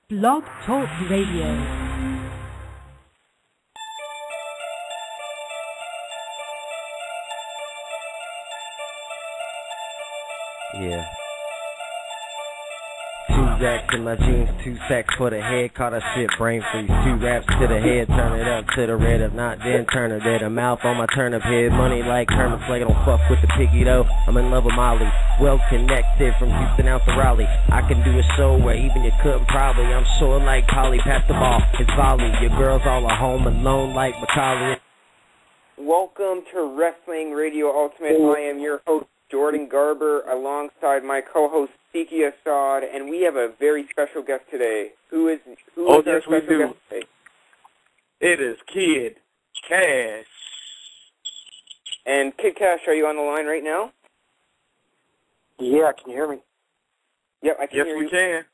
Blog Talk Radio. Yeah. 2 racks in my jeans, 2 sacks for the head, caught a shit brain freeze. 2 raps to the head, turn it up to the red. If not, then turn it dead. A mouth on my turnip head, money like Herman Flake. Don't fuck with the piggy though. I'm in love with Molly, well connected from Houston out to Raleigh. I can do a show where even you couldn't probably. I'm sure like Polly, pass the ball, it's volley. Your girls all are home alone like Macaulay. Welcome to Wrestling Radio Ultimate. I am your host, Jordan Garber, alongside my co-host, Siki Assad, and we have a very special guest today. Who is our special guest today? It is Kid Kash. And Kid Kash, are you on the line right now? Yeah, can you hear me? Yep, I can hear you. Yes, we can.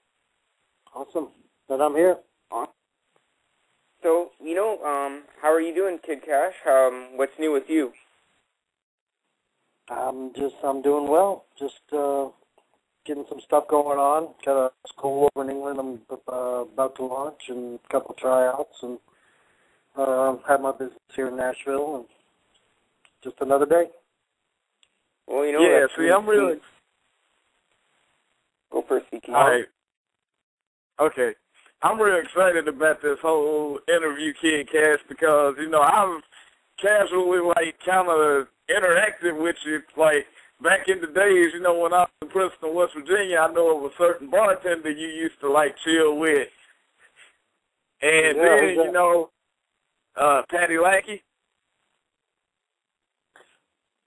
Awesome. Then I'm here. Awesome. So, how are you doing, Kid Kash? What's new with you? I'm doing well. Just getting some stuff going on. Got a school over in England I'm about to launch, and a couple of tryouts, and have my business here in Nashville, and just another day. Well, I'm really... Go first, Siki. All right. Okay. I'm really excited about this whole interview, Kid Kash, because, I've casually, kind of interacted with you, back in the days, when I was in Princeton, West Virginia, I know of a certain bartender you used to, chill with. And Patty Lackey.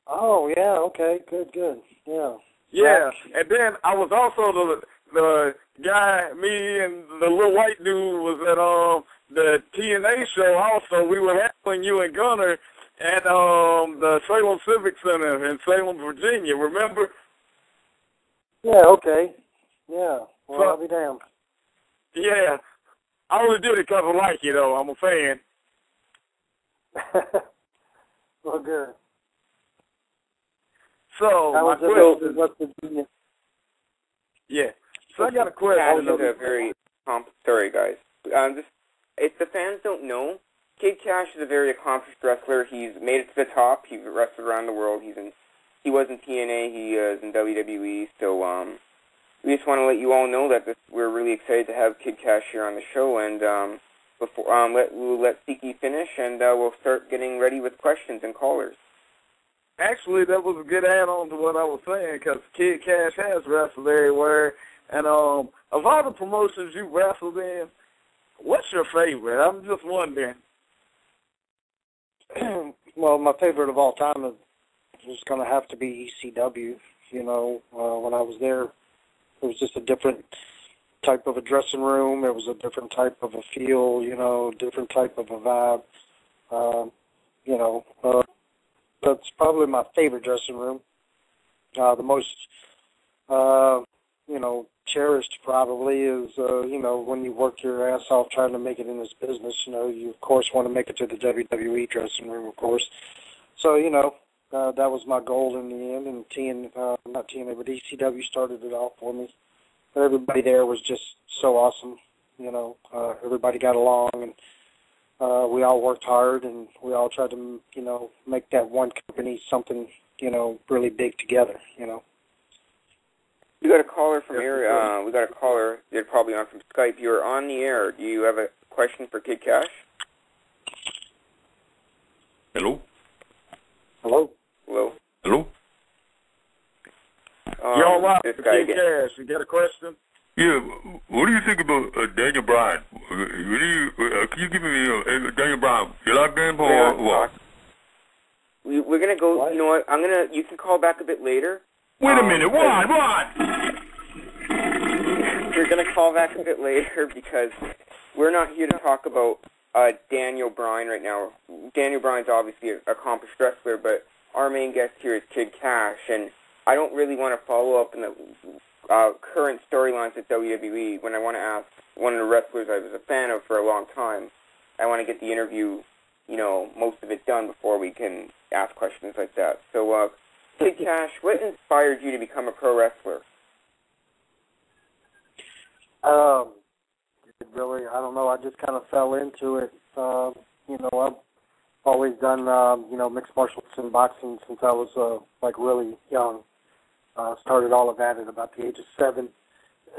Oh, yeah, okay, good, yeah. Yeah, and then I was also the guy, me and the little white dude was at the TNA show also. We were handling you and Gunner at the Salem Civic Center in Salem, Virginia, remember? Yeah, okay. Yeah, well, I'll be damned. Yeah, I only did it because I like you, though. I'm a fan. Well, good. So, my question... West Virginia? Yeah. So I got a question. Sorry, guys. If the fans don't know, Kid Kash is a very accomplished wrestler. He's made it to the top. He's wrestled around the world. He was in TNA. He is in WWE. So we just want to let you all know that we're really excited to have Kid Kash here on the show. And we'll let Siki finish, and we'll start getting ready with questions and callers. Actually, that was a good add-on to what I was saying, because Kid Kash has wrestled everywhere. And of all the promotions you wrestled in, what's your favorite? I'm just wondering. Well, my favorite of all time is going to have to be ECW. When I was there, it was just a different type of a dressing room. It was a different type of a feel, different type of a vibe. That's probably my favorite dressing room. The most, cherished probably is, when you work your ass off trying to make it in this business, you, of course, want to make it to the WWE dressing room, of course. So, that was my goal in the end, and not TNA, but ECW started it all for me. Everybody there was just so awesome, everybody got along, and we all worked hard, and we all tried to, make that one company something, really big together, We got a caller from here. We got a caller. They're probably on from Skype. You're on the air. Do you have a question for Kid Kash? Hello? Hello? Hello? Hello? You're all right, this guy Kid Kash. You got a question? Yeah, what do you think about Daniel Bryan? Can you give me Daniel Bryan? You like him or what? We're going to go, what? You know what, you can call back a bit later. Wait a minute, what? We're going to call back a bit later because we're not here to talk about Daniel Bryan right now. Daniel Bryan's obviously an accomplished wrestler, but our main guest here is Kid Kash, and I don't really want to follow up in the current storylines at WWE. When I want to ask one of the wrestlers I was a fan of for a long time, I want to get the interview, most of it done before we can ask questions like that. So, Kid Kash, what inspired you to become a pro wrestler? really. I don't know. I just kind of fell into it. I've always done, mixed martial arts and boxing since I was, really young. Started all of that at about the age of 7.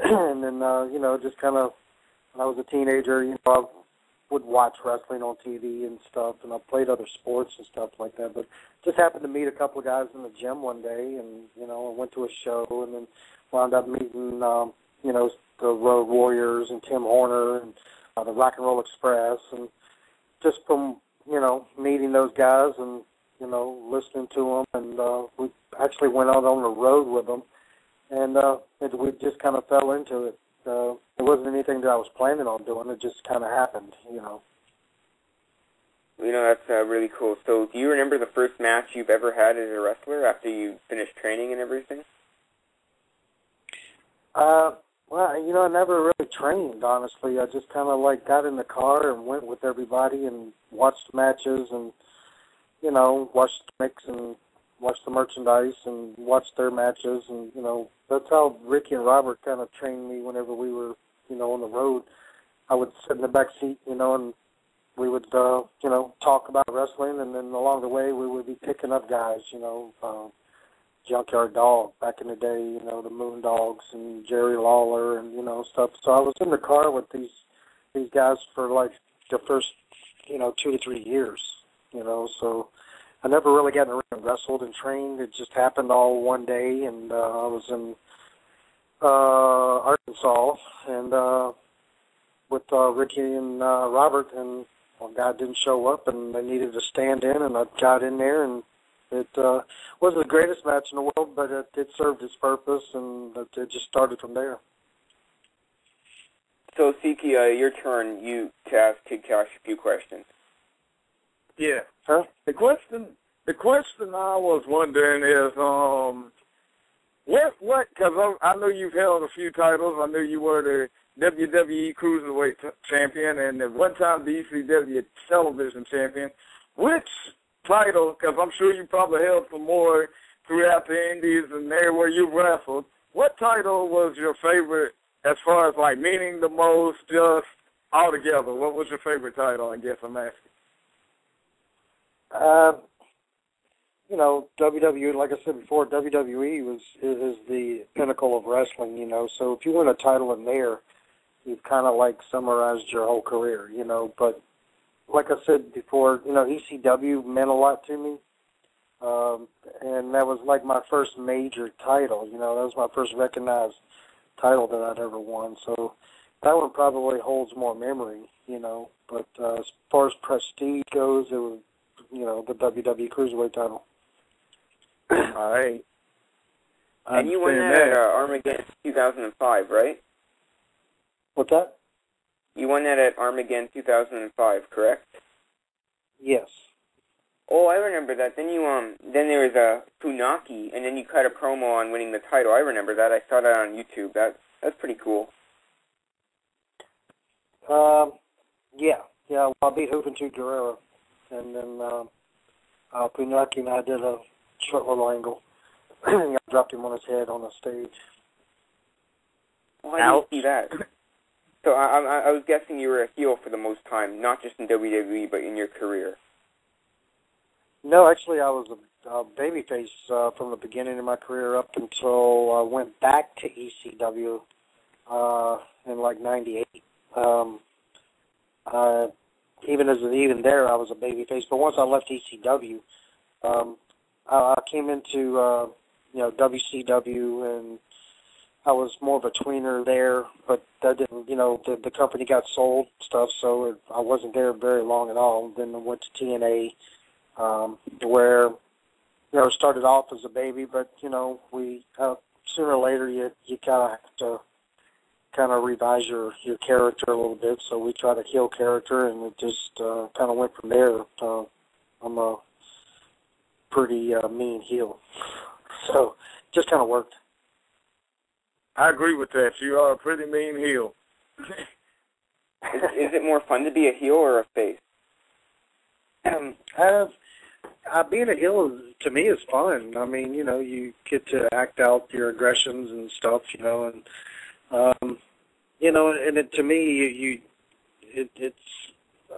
And then, just kind of, when I was a teenager, I would watch wrestling on TV and stuff, and I played other sports and stuff like that. But just happened to meet a couple of guys in the gym one day, and, I went to a show and then wound up meeting, the Road Warriors and Tim Horner and the Rock and Roll Express. And just from, meeting those guys and, listening to them, and we actually went out on the road with them, and we just kind of fell into it. It wasn't anything that I was planning on doing. It just kind of happened, That's really cool. So do you remember the first match you've ever had as a wrestler after you finished training and everything? I never really trained, honestly. I just kind of, got in the car and went with everybody and watched matches and, watched the mix and watched the merchandise and watched their matches. And, that's how Ricky and Robert kind of trained me whenever we were, on the road. I would sit in the back seat, and we would, talk about wrestling. And then along the way, we would be picking up guys, Junkyard Dog back in the day, the Moon Dogs and Jerry Lawler and, stuff. So I was in the car with these guys for the first, 2 to 3 years, so I never really got in the ring and wrestled and trained. It just happened all one day, and I was in Arkansas and with Ricky and Robert, and one guy didn't show up, and they needed to stand in, and I got in there, and it wasn't the greatest match in the world, but it served its purpose, and it just started from there. So, Siki, your turn. You to ask Kid Kash a few questions. Yeah. Huh? The question I was wondering is, what? Because I know you've held a few titles. I know you were the WWE Cruiserweight Champion and at one time the ECW Television Champion. Which title, because I'm sure you probably held some more throughout the Indies and everywhere you wrestled, what title was your favorite as far as, meaning the most just altogether? What was your favorite title, I guess I'm asking? WWE, like I said before, WWE is the pinnacle of wrestling, so if you win a title in there, you've kind of summarized your whole career, but like I said before, ECW meant a lot to me, and that was my first major title, that was my first recognized title that I'd ever won, so that one probably holds more memory, but as far as prestige goes, it was, the WWE Cruiserweight title. All right. And you won that at Armageddon 2005, right? What's that? You won that at Armageddon 2005, correct? Yes. Oh, I remember that. Then then there was a Funaki, and then you cut a promo on winning the title. I remember that. I saw that on YouTube. That's pretty cool. Yeah. Well, I beat Juventud Guerrero, and then Funaki and I did a short little angle. I dropped him on his head on the stage. Oh, I didn't see that. So I was guessing you were a heel for the most time, not just in WWE, but in your career. No, actually, I was a babyface from the beginning of my career up until I went back to ECW in '98. Even there, I was a babyface. But once I left ECW, I came into WCW, and I was more of a tweener there. But that didn't, the company got sold stuff, so I wasn't there very long at all. Then I went to TNA. Where, started off as a baby, but, we, sooner or later, you kind of have to revise your character a little bit, so we tried a heel character, and it just kind of went from there. I'm a pretty mean heel, so just kind of worked. I agree with that. You are a pretty mean heel. Is it more fun to be a heel or a face? Being a heel, to me, is fun. I mean, you get to act out your aggressions and stuff, and, You know, and to me, it's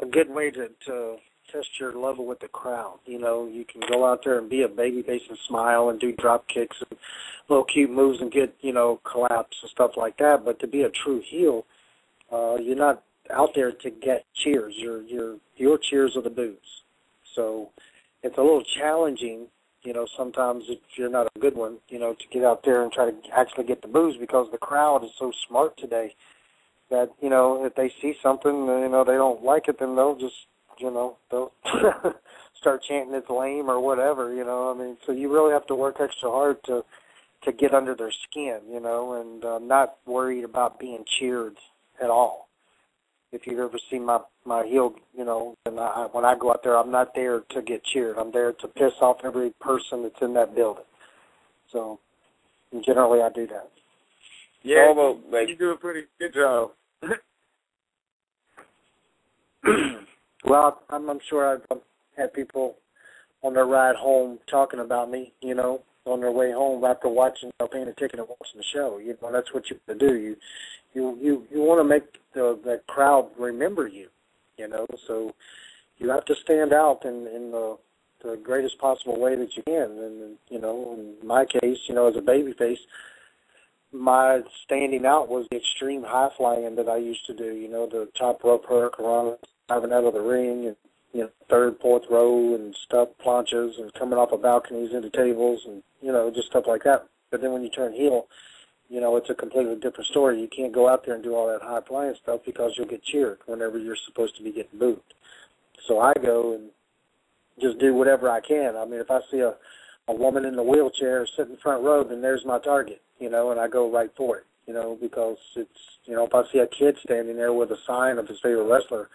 a good way to test your level with the crowd. You know, you can go out there and be a baby face and smile and do drop kicks and little cute moves and get, you know, collapse and stuff like that. But to be a true heel, you're not out there to get cheers. Your cheers are the boos. So it's a little challenging, you know, sometimes if you're not a good one, you know, to get out there and try to actually get the boos, because the crowd is so smart today that, you know, if they see something, you know, they don't like it, then they'll just, you know, they'll start chanting it's lame or whatever, you know. I mean, so you really have to work extra hard to get under their skin, you know, and not worried about being cheered at all. If you've ever seen my heel, you know, and when I go out there, I'm not there to get cheered. I'm there to piss off every person that's in that building. So generally I do that. Yeah, you do a pretty good job. Well, I'm sure I've had people on their ride home talking about me, you know, on their way home after watching, paying a ticket and watching the show. You know, that's what you do. You want to make the crowd remember you, you know. So you have to stand out in the greatest possible way that you can. And you know, in my case, you know, as a babyface, my standing out was the extreme high flying that I used to do. You know, the top rope hurricane, diving out of the ring, and you know, third, fourth row, and stuff, planches, and coming off of balconies into tables, and you know, just stuff like that. But then when you turn heel, you know, it's a completely different story. You can't go out there and do all that high flying stuff because you'll get cheered whenever you're supposed to be getting booed. So I go and just do whatever I can. I mean, if I see a woman in the wheelchair sitting front row, then there's my target, you know, and I go right for it, you know, because it's, you know, if I see a kid standing there with a sign of his favorite wrestler,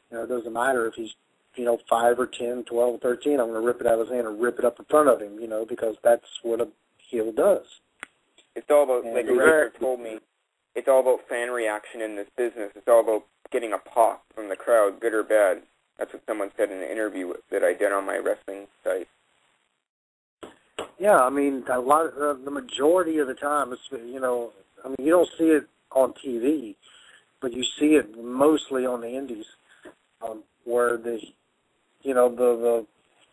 you know, it doesn't matter if he's, you know, 5 or 10, 12 or 13, I'm going to rip it out of his hand or rip it up in front of him, you know, because that's what a heel does. It's all about, like a wrestler told me, it's all about fan reaction in this business. It's all about getting a pop from the crowd, good or bad. That's what someone said in an interview that I did on my wrestling site. Yeah, I mean, the majority of the time, it's, you know, I mean, you don't see it on TV, but you see it mostly on the indies, where the, you know, the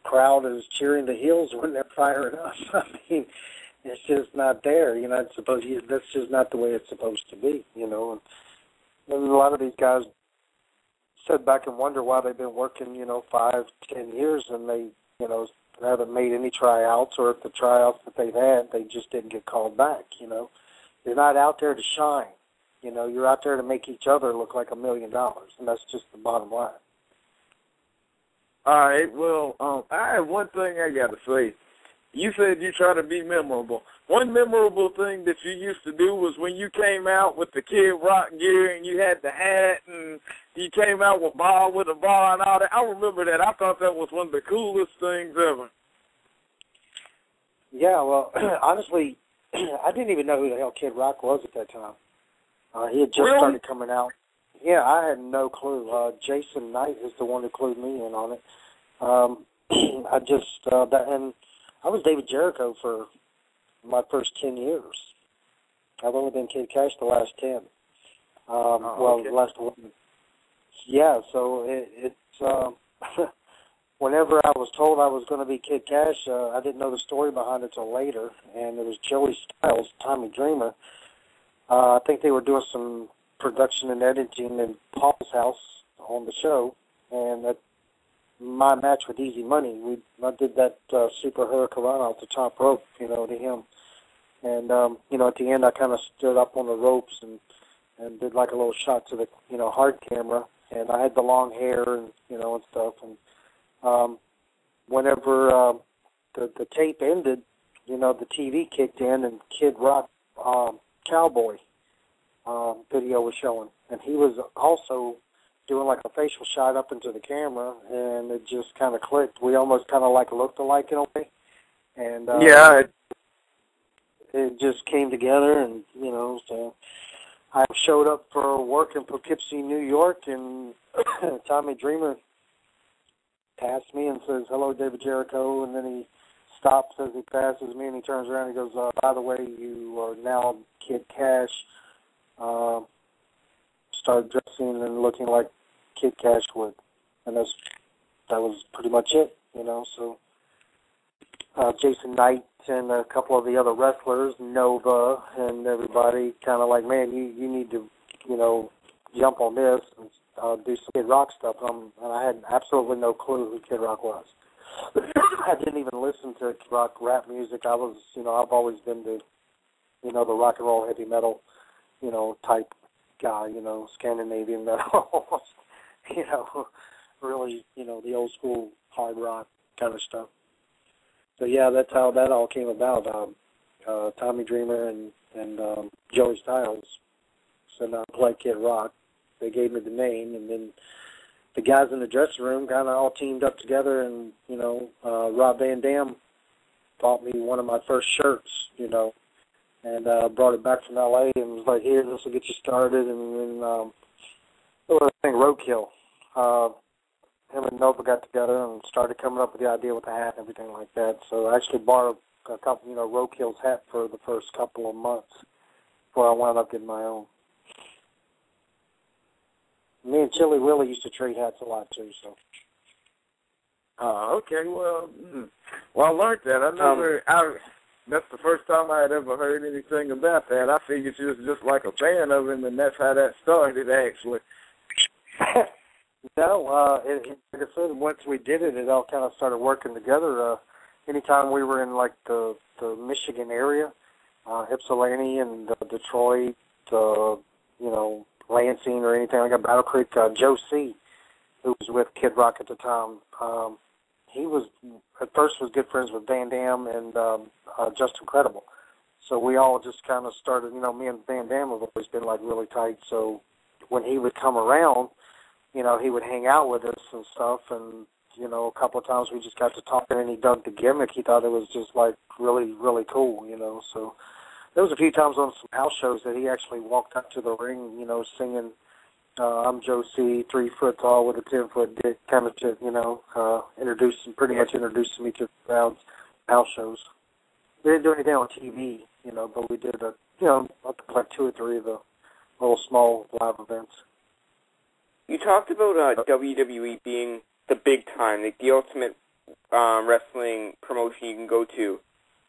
crowd is cheering the heels when they're firing up. I mean, it's just not there. You're not supposed. That's just not the way it's supposed to be. You know, and a lot of these guys sit back and wonder why they've been working, you know, 5, 10 years, and they, you know, haven't made any tryouts, or if the tryouts that they've had, they just didn't get called back. You know, you're not out there to shine. You know, you're out there to make each other look like $1 million, and that's just the bottom line. All right. Well, I have one thing I got to say. You said you try to be memorable. One memorable thing that you used to do was when you came out with the Kid Rock gear and you had the hat and you came out with a bar and all that. I remember that. I thought that was one of the coolest things ever. Yeah, well, honestly, I didn't even know who the hell Kid Rock was at that time. He had just started coming out. Yeah, I had no clue. Jason Knight is the one who clued me in on it. And I was David Jericho for my first 10 years. I've only been Kid Cash the last 10. The last 11. Yeah, so it's whenever I was told I was going to be Kid Cash, I didn't know the story behind it till later, and it was Joey Styles, Tommy Dreamer. I think they were doing some production and editing in Paul's house on the show, and at my match with Easy Money, I did that super hurricane off the top rope, you know, to him. And, you know, at the end I kind of stood up on the ropes and did like a little shot to the, you know, hard camera. And I had the long hair and, you know, and stuff. And whenever the tape ended, you know, the TV kicked in and Kid Rock Cowboy video was showing. And he was also doing like a facial shot up into the camera, and it just kind of clicked. We almost kind of like looked alike in a way. And it just came together, and, you know, so I showed up for work in Poughkeepsie, New York, and Tommy Dreamer passed me and says, "Hello, David Jericho," and then he stops as he passes me, and he turns around and he goes, "By the way, you are now Kid Cash. start dressing and looking like Kid Cash would, and that was pretty much it, you know. So Jason Knight and a couple of the other wrestlers, Nova and everybody, kind of like, man, you need to, you know, jump on this and do some Kid Rock stuff. And I had absolutely no clue who Kid Rock was. I didn't even listen to Kid Rock rap music. I was, you know, I've always been the, you know, the rock and roll heavy metal, you know, type guy, you know, Scandinavian metal, you know, really, you know, the old school hard rock kind of stuff. So yeah, that's how that all came about. Tommy Dreamer and Joey Styles said, play Kid Rock. They gave me the name, and then the guys in the dressing room kind of all teamed up together, and, you know, Rob Van Dam bought me one of my first shirts, you know, and brought it back from L.A. and was like, here, this will get you started. And then I think Roadkill. Him and Nova got together and started coming up with the idea with the hat and everything like that. So I actually borrowed a couple, you know, Roadkill's hat for the first couple of months before I wound up getting my own. Me and Chili Willie used to trade hats a lot too. So. Okay. Well, I learned that. That's the first time I had ever heard anything about that. I figured you was just like a fan of him, and that's how that started, actually. No, like I said, once we did it, it all kind of started working together. Anytime we were in, like, the Michigan area, Ypsilanti and Detroit, you know, Lansing or anything like that, Battle Creek, Joe C., who was with Kid Rock at the time, he was, at first, was good friends with Van Dam and Justin Credible. So we all just kind of started, you know, me and Van Dam have always been, like, really tight. So when he would come around, you know, he would hang out with us and stuff, and, you know, a couple of times we just got to talking, and he dug the gimmick. He thought it was just, like, really, really cool, you know. So there was a few times on some house shows that he actually walked out to the ring, you know, singing, I'm Joe C., 3 foot tall with a 10-foot dick, kind of, you know, pretty much introducing me to the crowds, house shows. We didn't do anything on TV, you know, but we did, you know, like 2 or 3 of the little small live events. You talked about WWE being the big time, like the ultimate wrestling promotion you can go to.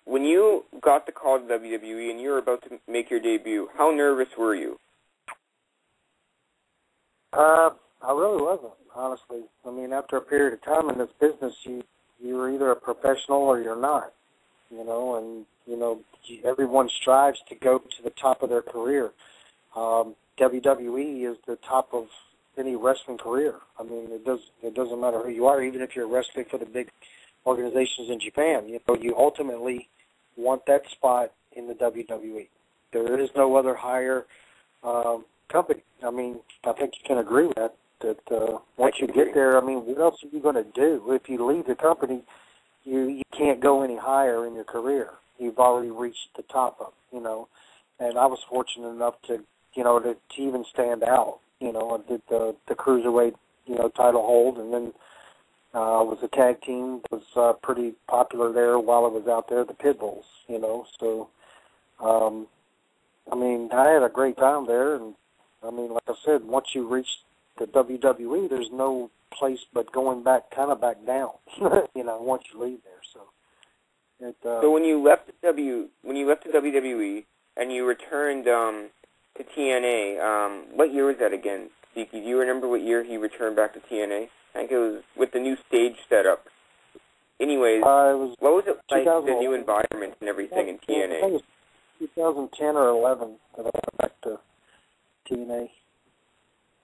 When you got the call to WWE and you were about to make your debut, how nervous were you? I really wasn't, honestly. I mean, after a period of time in this business, you're either a professional or you're not, you know, and, you know, everyone strives to go to the top of their career. WWE is the top of any wrestling career. I mean, it doesn't matter who you are, even if you're wrestling for the big organizations in Japan. You know, you ultimately want that spot in the WWE. There is no other higher company. I mean, I think you can agree with that once you get there, I mean, what else are you going to do? If you leave the company, you can't go any higher in your career. You've already reached the top of it, you know. And I was fortunate enough to, you know, to even stand out. You know, I did the cruiserweight, you know, title hold, and then was a tag team that was pretty popular there while I was out there, the Pitbulls, you know. So, I mean, I had a great time there, and I mean, like I said, once you reach the WWE, there's no place but going back, kind of back down, you know, once you leave there. So, so when you left the WWE and you returned to TNA, what year was that again? Do you remember what year he returned back to TNA? I think it was with the new stage setup. Anyways, what was it like, the new environment and everything in TNA? I think it was 2010 or 11 that I went back to TNA.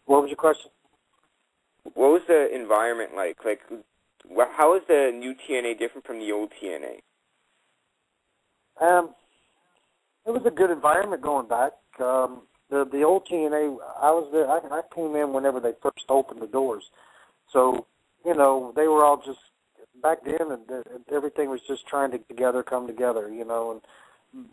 What was your question? What was the environment like? Like, how is the new TNA different from the old TNA? It was a good environment going back. The old TNA, I was there. I came in whenever they first opened the doors. So, you know, they were all just, back then, everything was just trying to come together, you know. And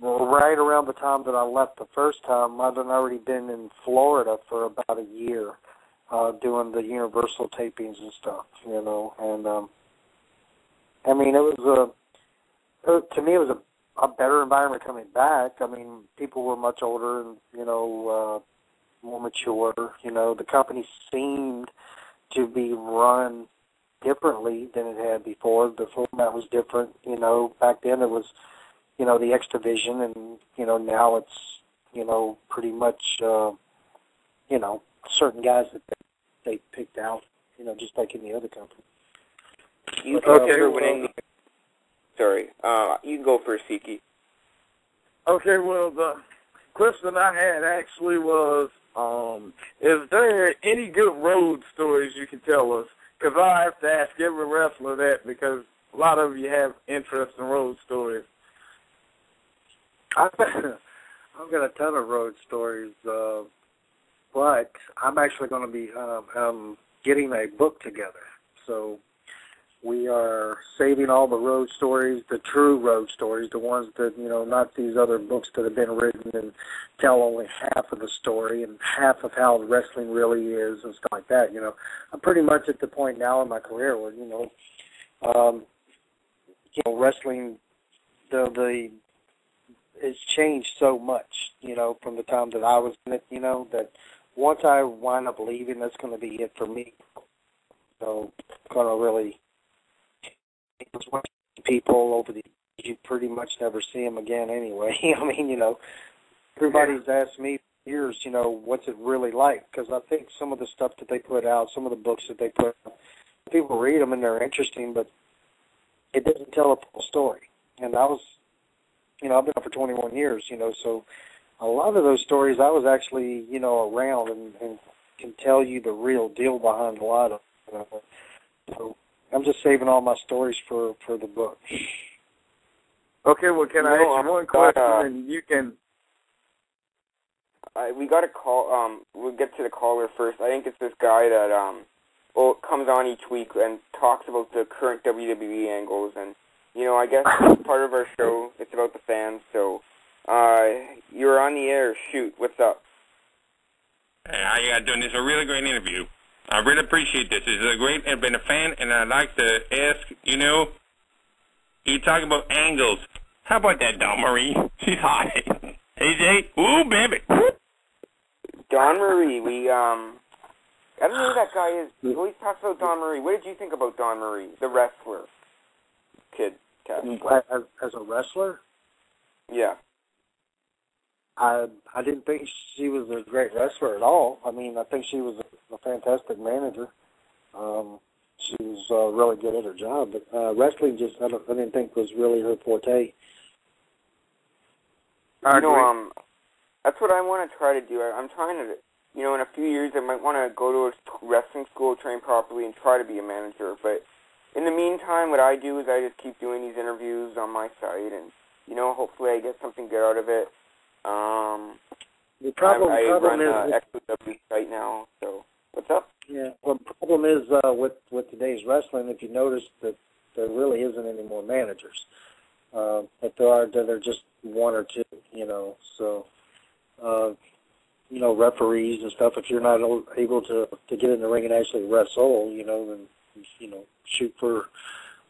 right around the time that I left the first time, I'd already been in Florida for about a year doing the Universal tapings and stuff, you know. And, I mean, to me, it was a better environment coming back. I mean, people were much older and, you know, more mature. You know, the company seemed to be run differently than it had before. The format was different. You know, back then it was, you know, the X division, and, you know, now it's, you know, pretty much, you know, certain guys that they picked out, you know, just like any other company. You can sorry, you can go first, Siki. Okay, well, the question I had actually was, is there any good road stories you can tell us? Because I have to ask every wrestler that, because a lot of you have interest in road stories. I've got a ton of road stories, but I'm actually going to be getting a book together. So we are saving all the road stories, the true road stories, the ones that, you know, not these other books that have been written and tell only half of the story and half of how wrestling really is and stuff like that. You know, I'm pretty much at the point now in my career where, you know, wrestling, it's changed so much, you know, from the time that I was in it, you know, that once I wind up leaving, that's going to be it for me. So I'm going to really people over the you pretty much never see them again anyway. I mean, you know, everybody's asked me for years, you know, what's it really like? Because I think some of the stuff that they put out, some of the books that they put out, people read them and they're interesting, but it doesn't tell a full story. And I was, you know, I've been up for 21 years, you know, so a lot of those stories I was actually, you know, around and can tell you the real deal behind a lot of them. So I'm just saving all my stories for the book. Okay, well, can I ask you one question and you can... We got a call. We'll get to the caller first. I think it's this guy that comes on each week and talks about the current WWE angles. And, you know, I guess it's part of our show. It's about the fans. So you're on the air. Shoot, what's up? How you guys doing? This is a really great interview. I really appreciate this. This is a great, I've been a fan, and I'd like to ask, you know, you talk about angles. How about that, Dawn Marie? She's hot. Hey, Jay. Ooh, baby. Dawn Marie, I don't know who that guy is. He always talks about Dawn Marie. What did you think about Dawn Marie, the wrestler? Kid, Kash. As a wrestler? Yeah. I didn't think she was a great wrestler at all. I mean, I think she was a fantastic manager. She was really good at her job, but wrestling just I didn't think was really her forte. You know, that's what I want to try to do. I'm trying to, you know, in a few years I might want to go to a wrestling school, train properly, and try to be a manager. But in the meantime, what I do is I just keep doing these interviews on my site, and, you know, hopefully I get something good out of it. The problem run is XW site now, so what's up? Yeah, well, the problem is with today's wrestling, if you notice that there really isn't any more managers. If there are, they're just one or two, you know. So, you know, referees and stuff, if you're not able to get in the ring and actually wrestle, you know, then, you know, shoot for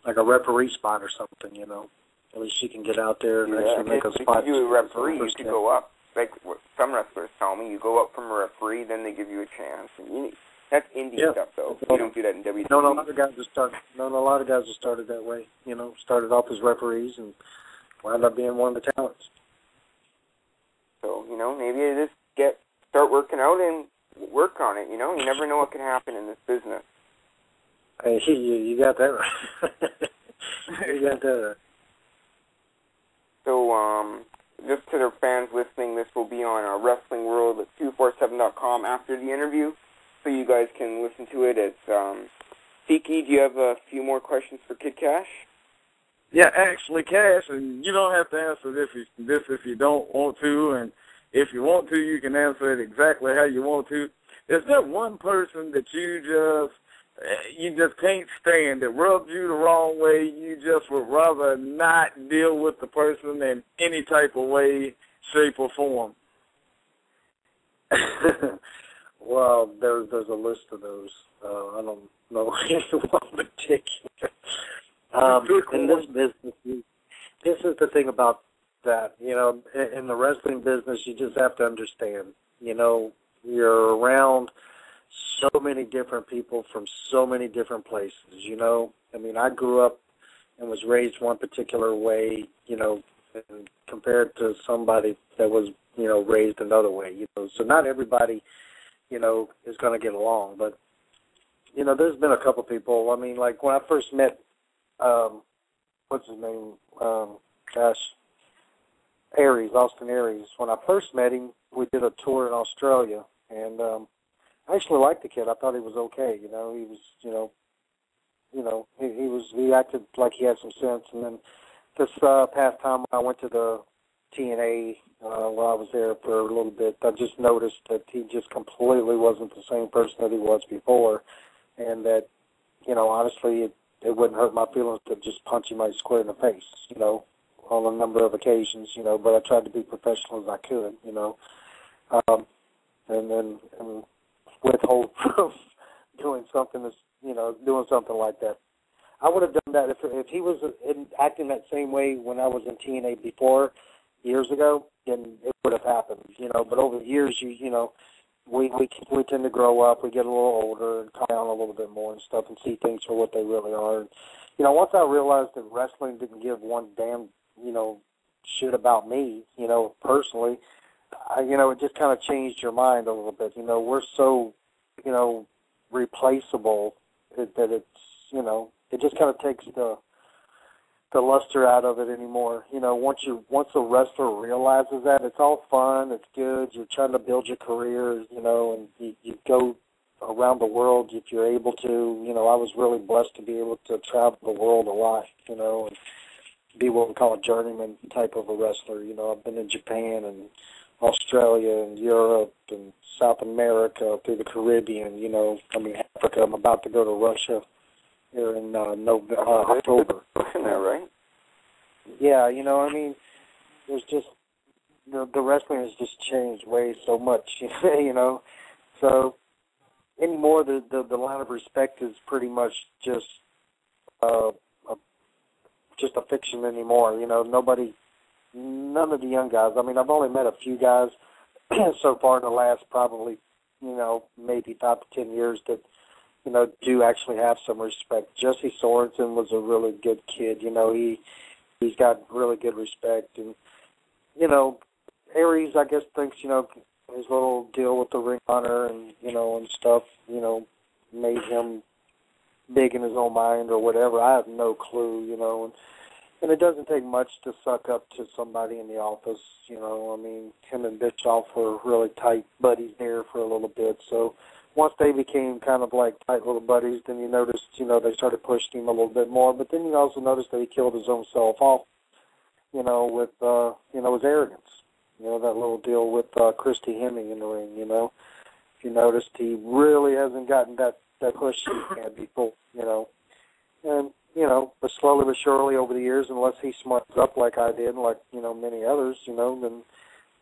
like a referee spot or something, you know. At least you can get out there and actually make a spot. If you do a referee, you could go up. Like what some wrestlers tell me, you go up from a referee, then they give you a chance. And that's indie stuff, though. You don't do that in WWE. No, a lot of guys have started that way. You know, started off as referees and wound up being one of the talents. So, you know, maybe you just start working out and work on it. You know, you never know what can happen in this business. Hey, you got that right. You got that right. So, just to the fans listening, this will be on Wrestling World at 247.com after the interview, so you guys can listen to it. It's Siki, do you have a few more questions for Kid Kash? Yeah, actually, Kash, and you don't have to answer this if you don't want to, and if you want to, you can answer it exactly how you want to. Is there one person that you just can't stand, that rubs you the wrong way, you just would rather not deal with the person in any type of way, shape, or form? Well, there's a list of those. I don't know anyone in particular. In this business, this is the thing about that. You know, in the wrestling business, you just have to understand. You know, you're around so many different people from so many different places, you know. I mean, I grew up and was raised one particular way, you know, and compared to somebody that was, you know, raised another way, you know. So not everybody, you know, is going to get along. But, you know, there's been a couple people. I mean, like when I first met, what's his name? Austin Aries. When I first met him, we did a tour in Australia, and I actually liked the kid. I thought he was okay. You know, he was, he acted like he had some sense. And then this past time when I went to the TNA, while I was there for a little bit, I just noticed that he just completely wasn't the same person that he was before, and that, you know, honestly, it wouldn't hurt my feelings to just punch him right square in the face, you know, on a number of occasions, you know, but I tried to be professional as I could, you know, and withhold from doing something that's, you know, doing something like that. I would have done that if he was acting that same way when I was in TNA before, years ago, then it would have happened, you know. But over the years, you know, we tend to grow up, we get a little older and calm down a little bit more and stuff and see things for what they really are. And, you know, once I realized that wrestling didn't give one damn, you know, shit about me, you know, personally, you know, it just kind of changed your mind a little bit. You know, we're so, you know, replaceable that it's, you know, it just kind of takes the luster out of it anymore. You know, once a wrestler realizes that, it's all fun, it's good, you're trying to build your career, you know, and you go around the world if you're able to. You know, I was really blessed to be able to travel the world a lot, you know, and be what we call a journeyman type of a wrestler. You know, I've been in Japan and Australia and Europe and South America, through the Caribbean, you know, I mean Africa. I'm about to go to Russia here in October. Isn't that right? Yeah, you know, I mean, there's just, the wrestling has just changed way so much, you know. So anymore, the line of respect is pretty much just a fiction anymore. You know, none of the young guys. I mean, I've only met a few guys so far in the last probably, you know, maybe 5 to 10 years that, you know, do actually have some respect. Jesse Sorensen was a really good kid. You know, he's got really good respect. And, you know, Aries, I guess, thinks, you know, his little deal with the Ring Honor and, you know, and stuff, you know, made him big in his own mind or whatever. I have no clue, you know. And it doesn't take much to suck up to somebody in the office, you know. I mean, him and Bischoff were really tight buddies there for a little bit. So once they became kind of like tight little buddies, then you noticed, you know, they started pushing him a little bit more. But then you also noticed that he killed his own self off, you know, with, you know, his arrogance. You know, that little deal with Christy Hemming in the ring, you know. If you noticed, he really hasn't gotten that push he had before, you know. And, you know, but slowly but surely over the years, unless he smarts up like I did, like, you know, many others, you know, then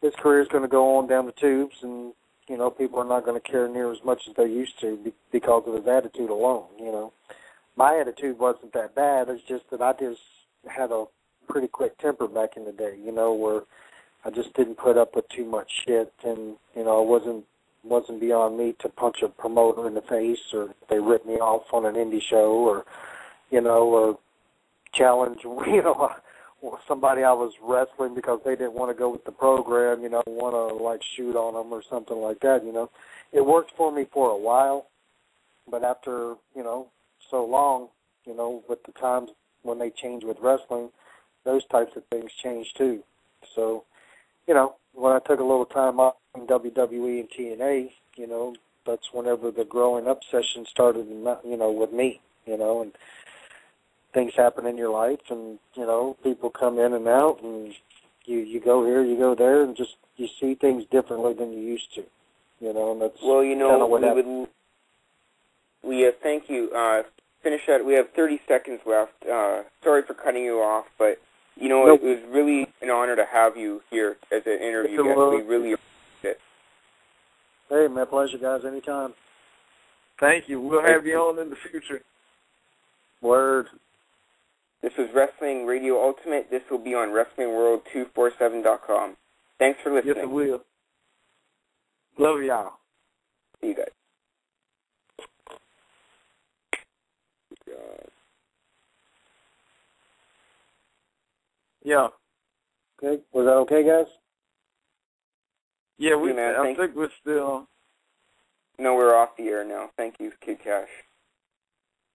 his career is going to go on down the tubes, and, you know, people are not going to care near as much as they used to because of his attitude alone, you know. My attitude wasn't that bad. It's just that I just had a pretty quick temper back in the day, you know, where I just didn't put up with too much shit, and, you know, it wasn't beyond me to punch a promoter in the face, or if they ripped me off on an indie show, or, you know, or challenge, you know, somebody I was wrestling because they didn't want to go with the program, you know, want to, like, shoot on them or something like that, you know. It worked for me for a while, but after, you know, so long, you know, with the times when they change with wrestling, those types of things change too. So, you know, when I took a little time off in WWE and TNA, you know, that's whenever the growing up session started, you know, with me, you know, and things happen in your life, and, you know, people come in and out, and you go here, you go there, and just you see things differently than you used to, you know, and that's well, you know, kind of what happened. Thank you. Finish that. We have 30 seconds left. Sorry for cutting you off, but, you know, Nope. It was really an honor to have you here as an interview guest. We really appreciate it. Hey, my pleasure, guys, anytime. Thank you. We'll have you on in the future. Word. This was Wrestling Radio Ultimate. This will be on WrestlingWorld247.com. Thanks for listening. Yes, it will. Love y'all. See you guys. Yeah. Okay. Was that okay, guys? Yeah, Hey, man, I think we're still. No, we're off the air now. Thank you, Kid Cash.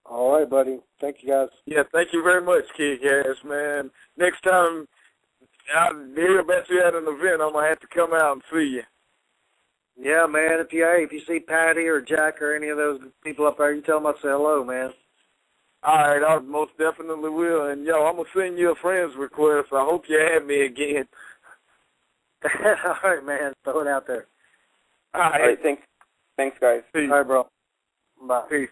All right, buddy. Thank you, guys. Yeah, thank you very much, Kid Cash, man. Next time I hear about you at an event, I'm gonna have to come out and see you. Yeah, man. If you see Patty or Jack or any of those people up there, you tell them I say hello, man. All right, I most definitely will. And yo, I'm gonna send you a friend's request. I hope you have me again. All right, man. Throw it out there. All right. All right, thanks, guys. Peace. All right, bro. Bye. Peace.